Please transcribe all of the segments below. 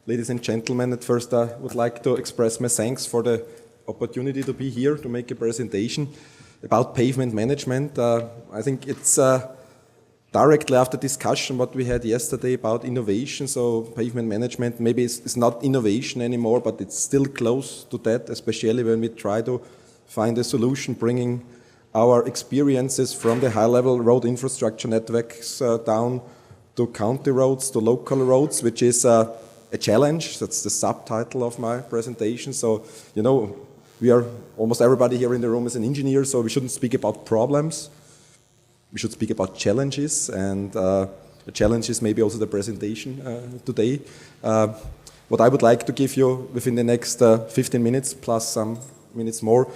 Ladies and gentlemen, at first I would like to express my thanks for the opportunity to be here to make a presentation about pavement management. I think it's directly after discussion what we had yesterday about innovation. So pavement management maybe it's not innovation anymore, but it's still close to that, especially when we try to find a solution bringing our experiences from the high-level road infrastructure networks down to county roads, to local roads, which is a challenge. That's the subtitle of my presentation. So, you know, we are, almost everybody here in the room is an engineer, so we shouldn't speak about problems. We should speak about challenges, and the challenge is maybe also the presentation today. What I would like to give you within the next 15 minutes, plus some minutes more,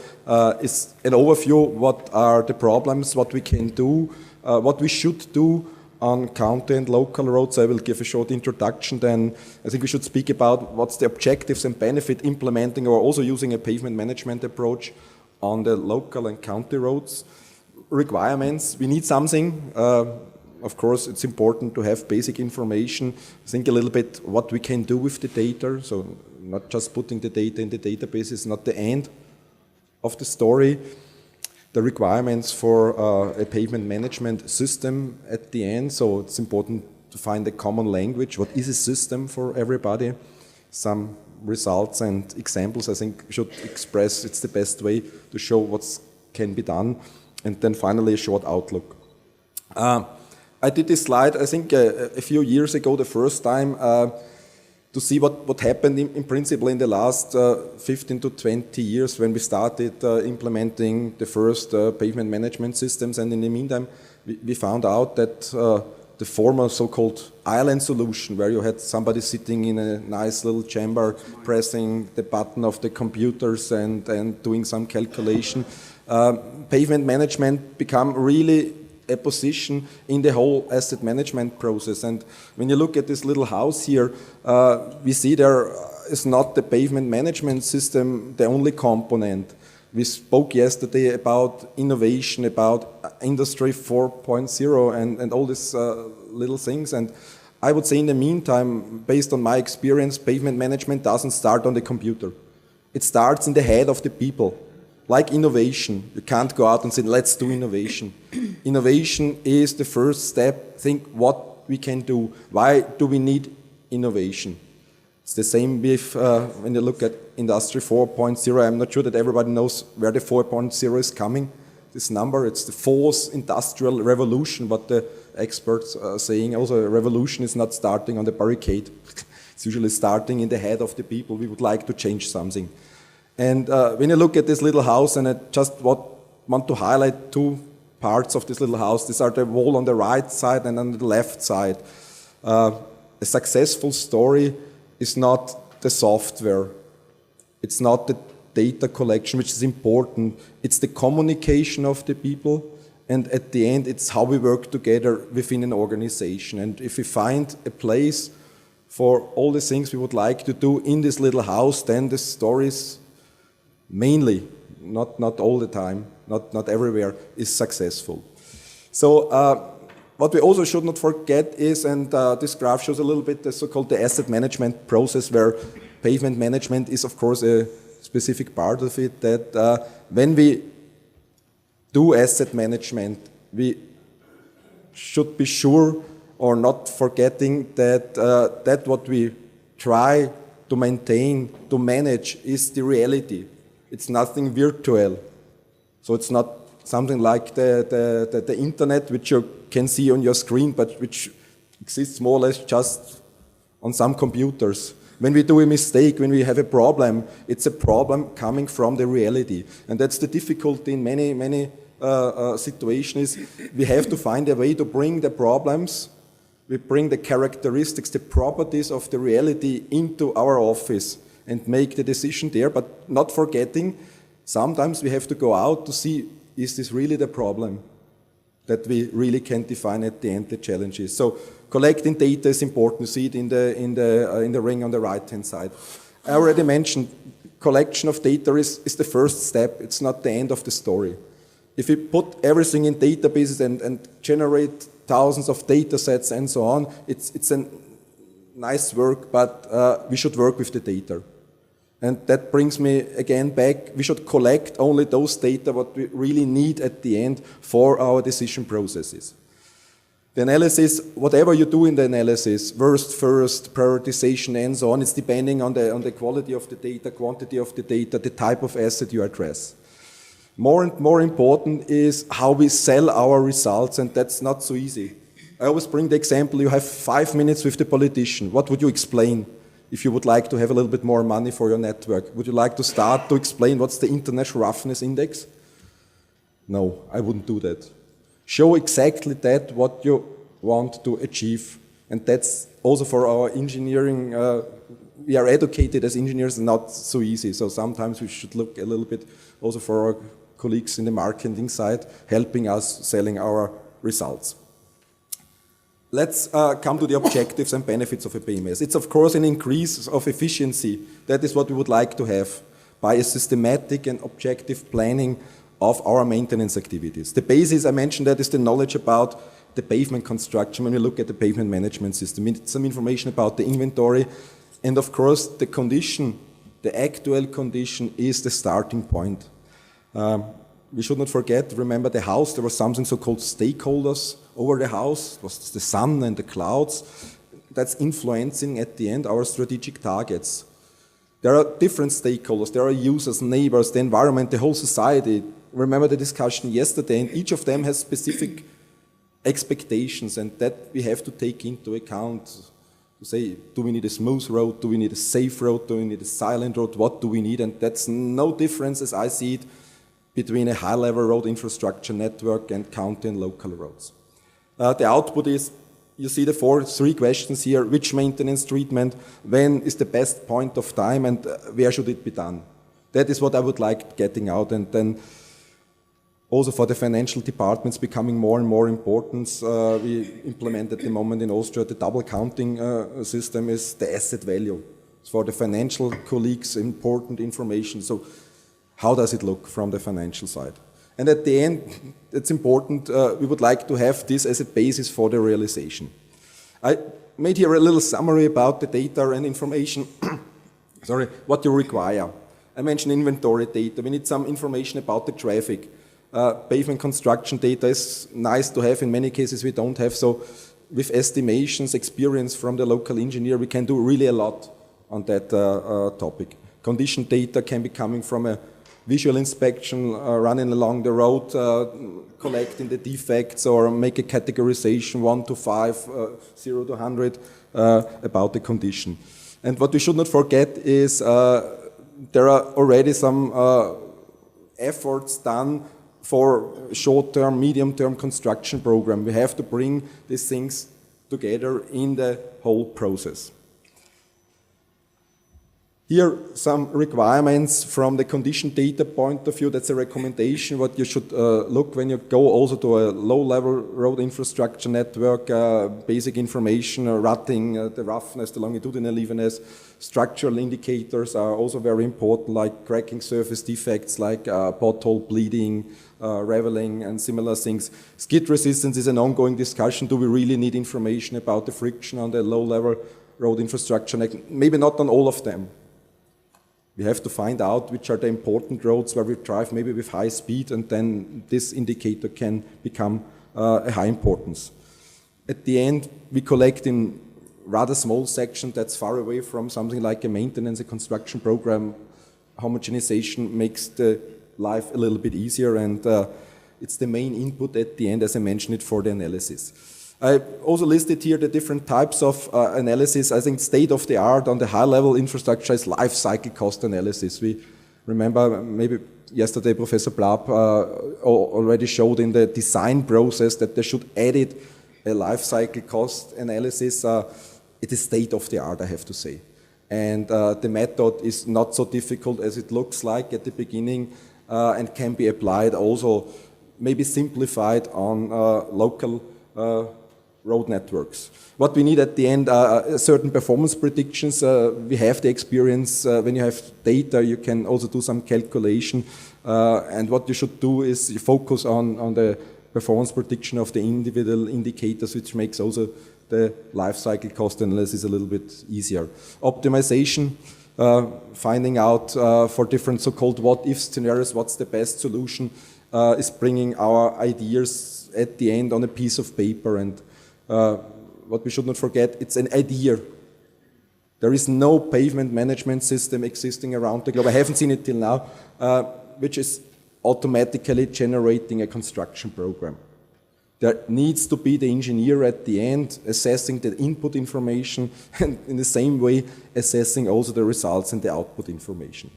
is an overview. What are the problems, what we can do, what we should do on county and local roads. I will give a short introduction, then I think we should speak about what's the objectives and benefit implementing or also using a pavement management approach on the local and county roads. Requirements, we need something. Of course, it's important to have basic information. Think a little bit what we can do with the data. So not just putting the data in the database is not the end of the story. The requirements for a pavement management system at the end. So it's important to find a common language. What is a system for everybody? Some results and examples I think should express, it's the best way to show what can be done. And then finally a short outlook. I did this slide I think a few years ago the first time to see what happened in principle in the last 15 to 20 years when we started implementing the first pavement management systems. And in the meantime, we found out that the former so-called island solution, where you had somebody sitting in a nice little chamber, pressing the button of the computers and doing some calculation, pavement management become really a position in the whole asset management process. And when you look at this little house here, we see there is not the pavement management system the only component. We spoke yesterday about innovation, about Industry 4.0 and all these little things. And I would say in the meantime, based on my experience, pavement management doesn't start on the computer. It starts in the head of the people. Like innovation, you can't go out and say, let's do innovation. Innovation is the first step. Think what we can do. Why do we need innovation? It's the same with when you look at Industry 4.0. I'm not sure that everybody knows where the 4.0 is coming. This number, it's the fourth industrial revolution, what the experts are saying. Also, a revolution is not starting on the barricade. It's usually starting in the head of the people. We would like to change something. And when you look at this little house, and I just want to highlight two parts of this little house. These are the wall on the right side and on the left side. A successful story is not the software. It's not the data collection, which is important. It's the communication of the people. And at the end, it's how we work together within an organization. And if we find a place for all the things we would like to do in this little house, then the stories mainly, not all the time, not everywhere, is successful. So what we also should not forget is, and this graph shows a little bit the so-called the asset management process, where pavement management is of course a specific part of it, that when we do asset management, we should be sure or not forgetting that that what we try to maintain, to manage, is the reality. It's nothing virtual. So it's not something like the internet, which you can see on your screen, but which exists more or less just on some computers. When we do a mistake, when we have a problem, it's a problem coming from the reality. And that's the difficulty in many situations. We have to find a way to bring the problems, we bring the characteristics, the properties of the reality into our office and make the decision there, but not forgetting, sometimes we have to go out to see, is this really the problem that we really can define at the end the challenges. So collecting data is important. You see it in the ring on the right-hand side. I already mentioned collection of data is the first step. It's not the end of the story. If we put everything in databases and generate thousands of data sets and so on, it's a nice work, but we should work with the data. And that brings me again back, we should collect only those data what we really need at the end for our decision processes. The analysis, whatever you do in the analysis, worst first, prioritization and so on, it's depending on the quality of the data, quantity of the data, the type of asset you address. More and more important is how we sell our results, and that's not so easy. I always bring the example, you have 5 minutes with the politician. What would you explain if you would like to have a little bit more money for your network? Would you like to start to explain what's the International Roughness Index? No, I wouldn't do that. Show exactly that what you want to achieve. And that's also for our engineering, we are educated as engineers, not so easy. So sometimes we should look a little bit also for our colleagues in the marketing side, helping us selling our results. Let's come to the objectives and benefits of a PMS. It's of course an increase of efficiency. That is what we would like to have by a systematic and objective planning of our maintenance activities. The basis, I mentioned that, is the knowledge about the pavement construction when we look at the pavement management system. We need some information about the inventory, and of course the condition, the actual condition is the starting point. We should not forget, remember the house, there was something so-called stakeholders over the house. It was the sun and the clouds. That's influencing at the end our strategic targets. There are different stakeholders, there are users, neighbors, the environment, the whole society. Remember the discussion yesterday, and each of them has specific expectations, and that we have to take into account to say, do we need a smooth road, do we need a safe road, do we need a silent road, what do we need? And that's no difference, as I see it, between a high-level road infrastructure network and county and local roads. The output is, you see the three questions here: which maintenance treatment, when is the best point of time, and where should it be done? That is what I would like getting out. And then also for the financial departments becoming more and more important, we implement at the moment in Austria the double counting system is the asset value. It's for the financial colleagues important information. So how does it look from the financial side? And at the end, it's important, we would like to have this as a basis for the realization. I made here a little summary about the data and information, sorry, what you require. I mentioned inventory data. We need some information about the traffic. Pavement construction data is nice to have. In many cases we don't have. So with estimations, experience from the local engineer, we can do really a lot on that topic. Condition data can be coming from a visual inspection, running along the road, collecting the defects, or make a categorization 1 to 5, 0 to 100 about the condition. And what we should not forget is there are already some efforts done for short-term, medium-term construction program. We have to bring these things together in the whole process. Here, some requirements from the condition data point of view. That's a recommendation what you should look when you go also to a low-level road infrastructure network, basic information, rutting, the roughness, the longitudinal evenness. Structural indicators are also very important, like cracking surface defects, like pothole bleeding, raveling, and similar things. Skid resistance is an ongoing discussion. Do we really need information about the friction on the low-level road infrastructure? Maybe not on all of them. We have to find out which are the important roads where we drive maybe with high speed, and then this indicator can become a high importance. At the end, we collect in rather small section that's far away from something like a maintenance, a construction program. Homogenization makes the life a little bit easier, and it's the main input at the end, as I mentioned it, for the analysis. I also listed here the different types of analysis. I think state-of-the-art on the high-level infrastructure is life cycle cost analysis. We remember maybe yesterday Professor Blab already showed in the design process that they should edit a life cycle cost analysis. It is state-of-the-art, I have to say. And the method is not so difficult as it looks like at the beginning, and can be applied also, maybe simplified on local road networks. What we need at the end are certain performance predictions. We have the experience, when you have data, you can also do some calculation. And what you should do is you focus on the performance prediction of the individual indicators, which makes also the life cycle cost analysis a little bit easier. Optimization, finding out for different so-called what-if scenarios, what's the best solution, is bringing our ideas at the end on a piece of paper. And what we should not forget, it's an idea. There is no pavement management system existing around the globe, I haven't seen it till now, which is automatically generating a construction program. There needs to be the engineer at the end assessing the input information and in the same way assessing also the results and the output information.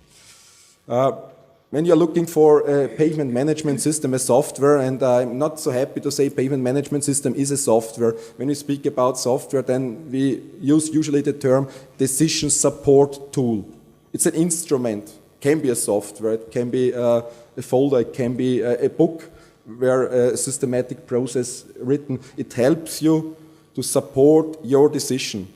When you're looking for a pavement management system, a software, and I'm not so happy to say pavement management system is a software. When we speak about software, then we use usually the term decision support tool. It's an instrument. It can be a software, it can be a folder, it can be a book where a systematic process written. It helps you to support your decision.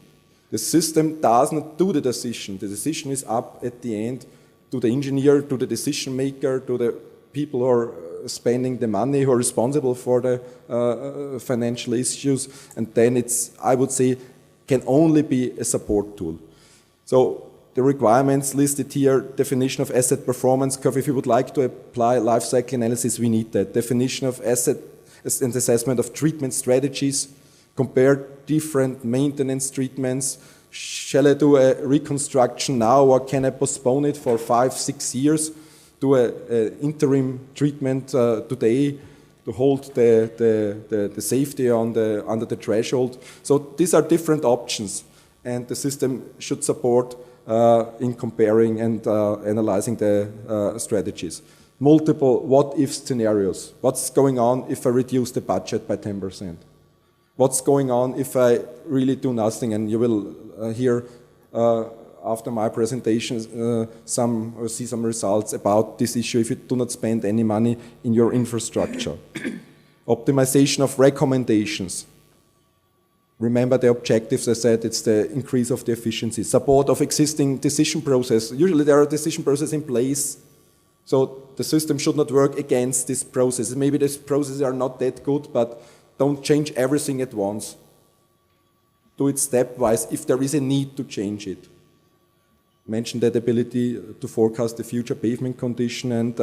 The system does not do the decision. The decision is up at the end to the engineer, to the decision maker, to the people who are spending the money, who are responsible for the financial issues. And then it's, I would say, can only be a support tool. So the requirements listed here, definition of asset performance curve. If you would like to apply life cycle analysis, we need that. Definition of asset and assessment of treatment strategies, compare different maintenance treatments. Shall I do a reconstruction now or can I postpone it for 5-6 years? Do an interim treatment today to hold the safety under the threshold. So these are different options and the system should support in comparing and analyzing the strategies. Multiple what-if scenarios. What's going on if I reduce the budget by 10%? What's going on if I really do nothing? And you will hear after my presentation see some results about this issue if you do not spend any money in your infrastructure. Optimization of recommendations. Remember the objectives, I said, it's the increase of the efficiency. Support of existing decision process. Usually there are decision processes in place, so the system should not work against this process. Maybe these processes are not that good, but don't change everything at once. Do it stepwise if there is a need to change it. Mention that ability to forecast the future pavement condition, and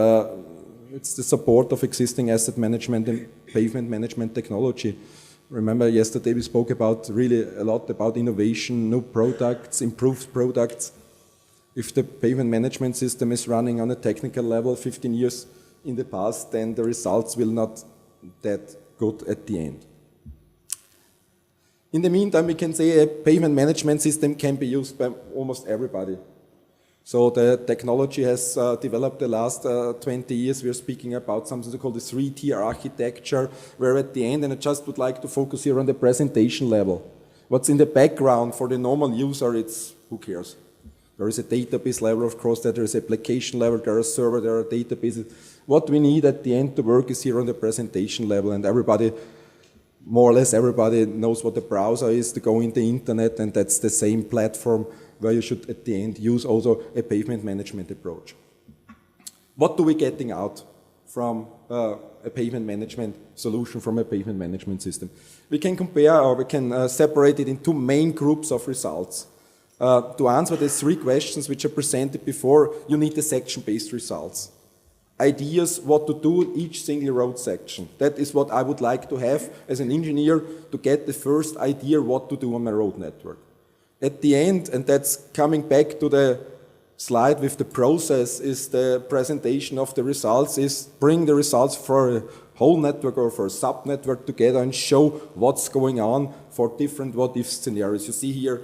it's the support of existing asset management and pavement management technology. Remember yesterday we spoke about really a lot about innovation, new products, improved products. If the pavement management system is running on a technical level 15 years in the past, then the results will not that good at the end. In the meantime, we can say a pavement management system can be used by almost everybody. So the technology has developed the last 20 years. We are speaking about something called the 3-tier architecture, where at the end, and I just would like to focus here on the presentation level. What's in the background for the normal user, it's who cares? There is a database level, of course, there is application level, there are server, there are databases. What we need at the end to work is here on the presentation level, and everybody, more or less everybody knows what the browser is to go in the internet, and that's the same platform where you should at the end use also a pavement management approach. What do we getting out from a pavement management solution, from a pavement management system? We can compare, or we can separate it in two main groups of results. To answer the 3 questions which are presented before, you need the section-based results. Ideas what to do in each single road section. That is what I would like to have as an engineer to get the first idea what to do on my road network. At the end, and that's coming back to the slide with the process, is the presentation of the results, is bring the results for a whole network or for a sub-network together and show what's going on for different what-if scenarios. You see here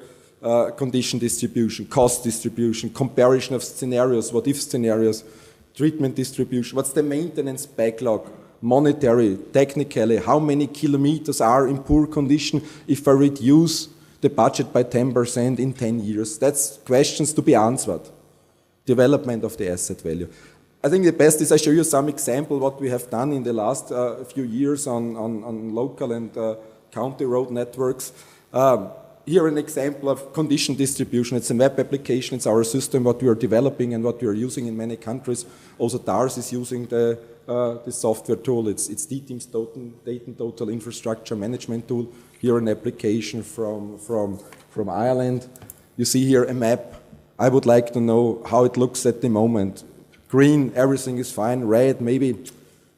condition distribution, cost distribution, comparison of scenarios, what-if scenarios, treatment distribution, what's the maintenance backlog, monetary, technically, how many kilometers are in poor condition if I reduce the budget by 10% in 10 years. That's questions to be answered. Development of the asset value. I think the best is I show you some example what we have done in the last few years on local and county road networks. Here an example of condition distribution. It's a web application. It's our system, what we are developing and what we are using in many countries. Also, DARS is using the software tool. It's DTIM's Data Total Infrastructure Management tool. Here an application from Ireland. You see here a map. I would like to know how it looks at the moment. Green, everything is fine. Red, maybe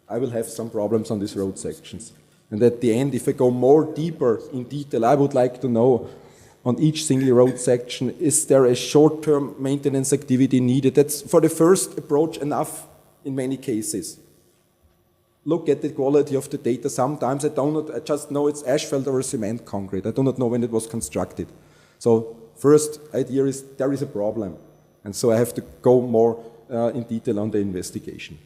I will have some problems on these road sections. And at the end, if I go more deeper in detail, I would like to know on each single road section, is there a short-term maintenance activity needed? That's for the first approach enough in many cases. Look at the quality of the data. Sometimes I just know it's asphalt or cement concrete. I do not know when it was constructed. So first idea is there is a problem. And so I have to go more in detail on the investigation.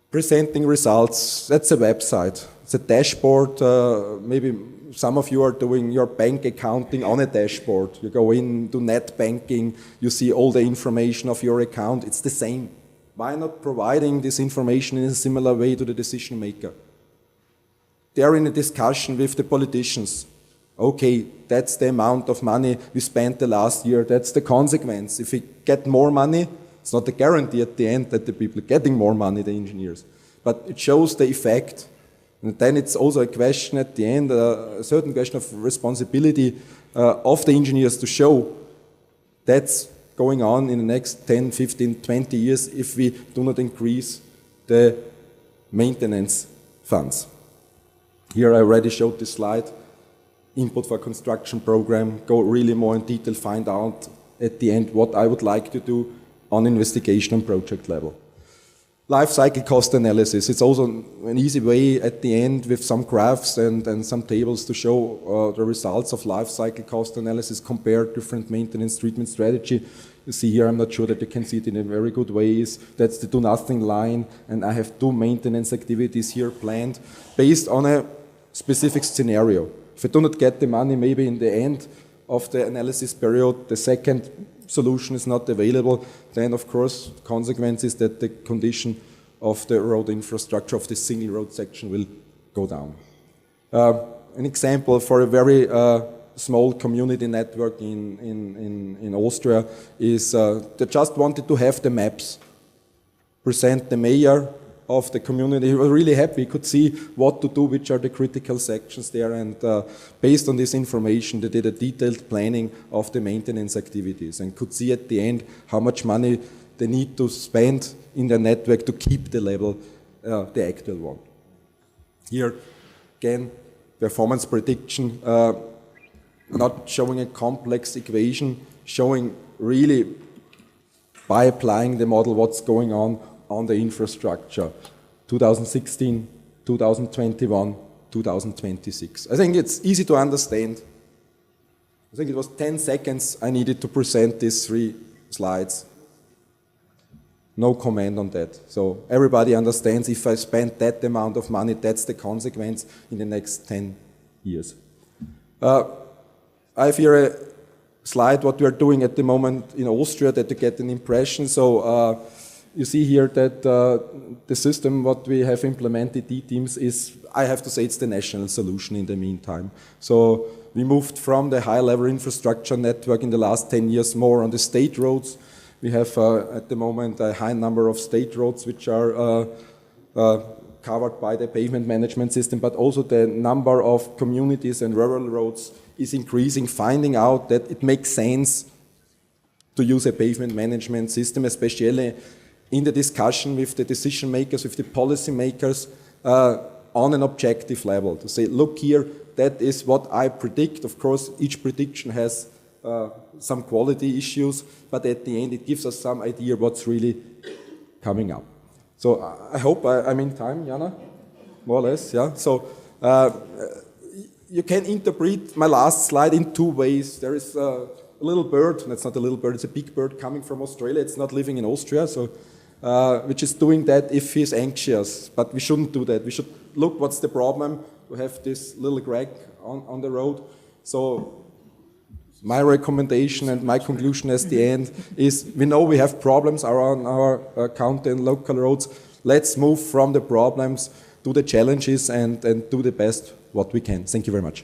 Presenting results, that's a website. It's a dashboard. Maybe some of you are doing your bank accounting on a dashboard. You go in, do net banking, you see all the information of your account. It's the same. Why not providing this information in a similar way to the decision maker? They're in a discussion with the politicians. Okay, that's the amount of money we spent the last year. That's the consequence. If we get more money, it's not a guarantee at the end that the people are getting more money, the engineers. But it shows the effect. And then it's also a question at the end, a certain question of responsibility of the engineers to show that's going on in the next 10, 15, 20 years if we do not increase the maintenance funds. Here I already showed this slide. Input for construction program, go really more in detail, find out at the end what I would like to do on investigation and project level. Life cycle cost analysis. It's also an easy way at the end with some graphs and some tables to show the results of life cycle cost analysis, compare different maintenance treatment strategy. You see here, I'm not sure that you can see it in a very good way, that's the do nothing line, and I have 2 maintenance activities here planned based on a specific scenario. If I do not get the money, maybe in the end of the analysis period, the second solution is not available, then of course the consequence is that the condition of the road infrastructure of the single road section will go down. An example for a very small community network in Austria is they just wanted to have the maps, present the mayor of the community. He was really happy. He could see what to do, which are the critical sections there, and based on this information, they did a detailed planning of the maintenance activities and could see at the end how much money they need to spend in their network to keep the level, the actual one. Here, again, performance prediction, not showing a complex equation, showing really by applying the model what's going on the infrastructure, 2016, 2021, 2026. I think it's easy to understand. I think it was 10 seconds I needed to present these 3 slides. No comment on that. So everybody understands if I spend that amount of money, that's the consequence in the next 10 years. I have here a slide what we are doing at the moment in Austria that you get an impression. So you see here that the system what we have implemented, DTIMS, is, I have to say, it's the national solution in the meantime. So we moved from the high-level infrastructure network in the last 10 years more on the state roads. We have at the moment a high number of state roads which are covered by the pavement management system, but also the number of communities and rural roads is increasing, finding out that it makes sense to use a pavement management system, especially in the discussion with the decision makers, with the policy makers on an objective level. To say, look here, that is what I predict. Of course, each prediction has some quality issues, but at the end it gives us some idea what's really coming up. So I hope I'm in time, Jana, more or less, yeah. So you can interpret my last slide in 2 ways. There is a little bird, that's not a little bird, it's a big bird coming from Australia. It's not living in Austria, so which is doing that if he's anxious, but we shouldn't do that. We should look what's the problem to have this little crack on the road. So my recommendation and my conclusion at the end is we know we have problems around our county and local roads. Let's move from the problems to the challenges and do the best what we can. Thank you very much.